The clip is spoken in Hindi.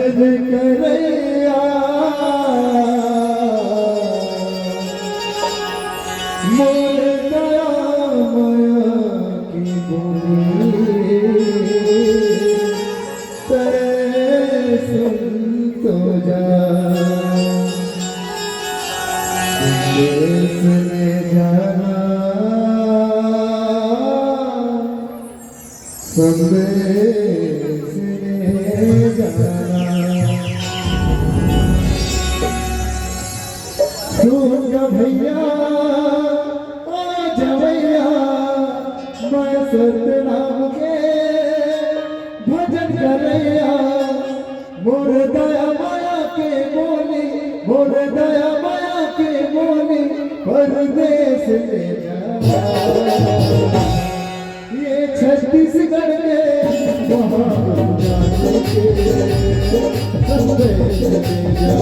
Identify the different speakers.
Speaker 1: भजन करैया मोर दया माया की बोली तेरे सुन तो जा देश में जाना संदेश ले जाना सुन भैया आज भैया मैं सतनाम के भजन करैया मोर दया माया के बोली मोर दया माया के बोली परदेश ले जाना ये छत्तीसगढ़ के वहाँ जाने के संदेश ले जा